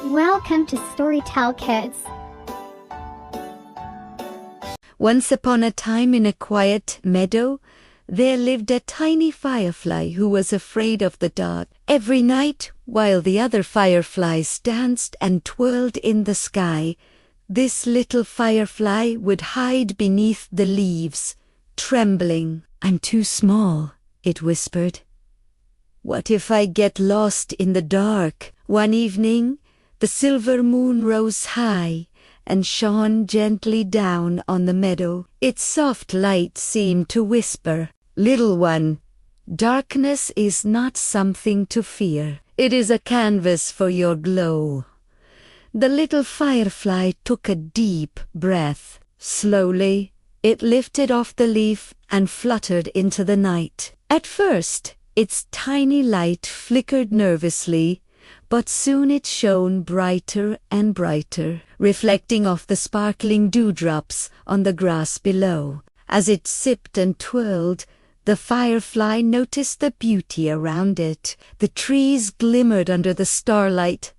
Welcome to Storytell Kids. Once upon a time in a quiet meadow, there lived a tiny firefly who was afraid of the dark. Every night, while the other fireflies danced and twirled in the sky, this little firefly would hide beneath the leaves, trembling. "I'm too small," it whispered. "What if I get lost in the dark?" One evening, the silver moon rose high and shone gently down on the meadow. Its soft light seemed to whisper, "Little one, darkness is not something to fear. It is a canvas for your glow." The little firefly took a deep breath. Slowly, it lifted off the leaf and fluttered into the night. At first, its tiny light flickered nervously, but soon it shone brighter and brighter, reflecting off the sparkling dewdrops on the grass below. As it sipped and twirled, the firefly noticed the beauty around it. The trees glimmered under the starlight,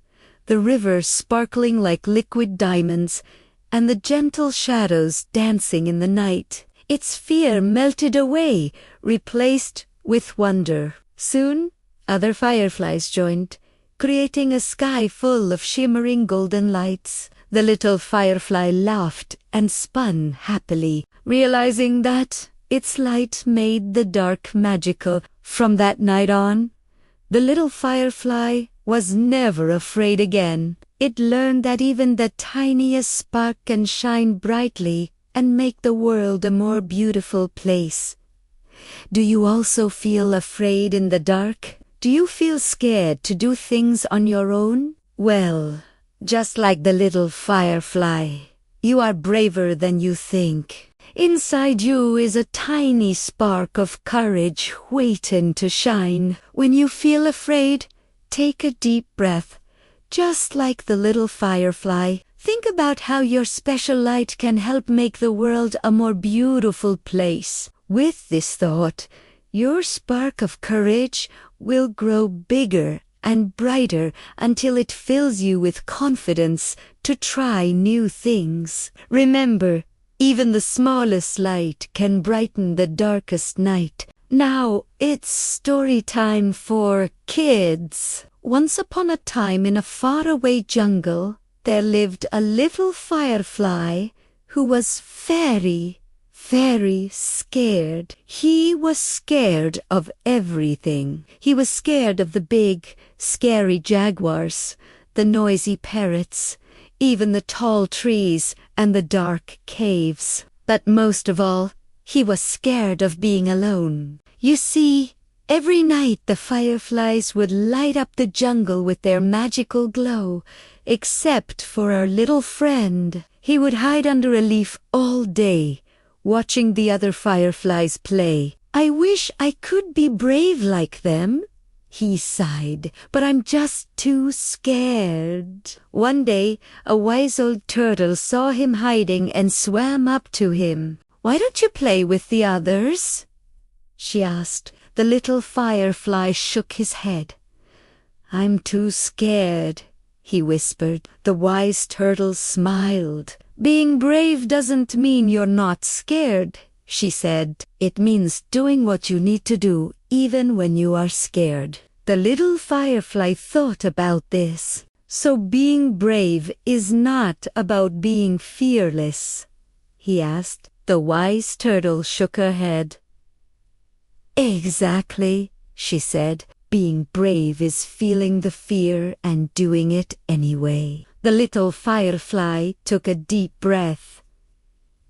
the river sparkling like liquid diamonds, and the gentle shadows dancing in the night. Its fear melted away, replaced with wonder. Soon, other fireflies joined, creating a sky full of shimmering golden lights. The little firefly laughed and spun happily, realizing that its light made the dark magical. From that night on, the little firefly was never afraid again. It learned that even the tiniest spark can shine brightly and make the world a more beautiful place. Do you also feel afraid in the dark? Do you feel scared to do things on your own? Well, just like the little firefly, you are braver than you think. Inside you is a tiny spark of courage waiting to shine. When you feel afraid, take a deep breath. Just like the little firefly, think about how your special light can help make the world a more beautiful place. With this thought, your spark of courage will grow bigger and brighter until it fills you with confidence to try new things. Remember, even the smallest light can brighten the darkest night. Now it's story time for kids. Once upon a time in a faraway jungle, there lived a little firefly who was very scared. He was scared of everything. He was scared of the big, scary jaguars, the noisy parrots, even the tall trees and the dark caves. But most of all, he was scared of being alone. You see, every night the fireflies would light up the jungle with their magical glow, except for our little friend. He would hide under a leaf all day, watching the other fireflies play. "I wish I could be brave like them," he sighed, "but I'm just too scared." One day, a wise old turtle saw him hiding and swam up to him. "Why don't you play with the others?" she asked. The little firefly shook his head. "I'm too scared," he whispered. The wise turtle smiled. "Being brave doesn't mean you're not scared," she said. "It means doing what you need to do even when you are scared." The little firefly thought about this. "So being brave is not about being fearless?" he asked. The wise turtle shook her head. "Exactly," she said. "Being brave is feeling the fear and doing it anyway." The little firefly took a deep breath.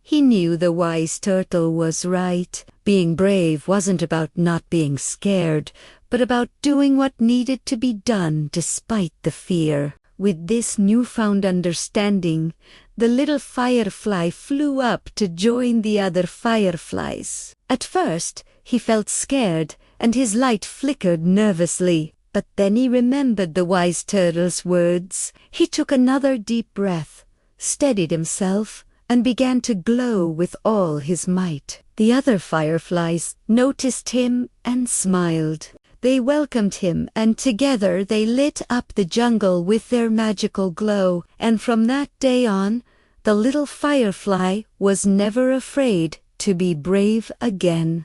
He knew the wise turtle was right. Being brave wasn't about not being scared, but about doing what needed to be done despite the fear. With this newfound understanding, the little firefly flew up to join the other fireflies. At first, he felt scared and his light flickered nervously. But then he remembered the wise turtle's words. He took another deep breath, steadied himself, and began to glow with all his might. The other fireflies noticed him and smiled. They welcomed him, and together they lit up the jungle with their magical glow, and from that day on, the little firefly was never afraid to be brave again.